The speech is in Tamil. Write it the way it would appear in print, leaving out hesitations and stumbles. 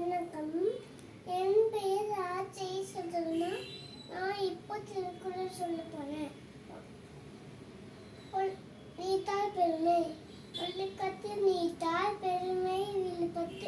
வணக்கம். என் பெயர் ராஜேஷ் சதுர்னா. நான் இப்போ திருக்குறள் சொல்ல போறேன். நீத்தால் பெருமை ஒழுக்கத்தில் நீத்தால் பெருமை விழுப்பத்து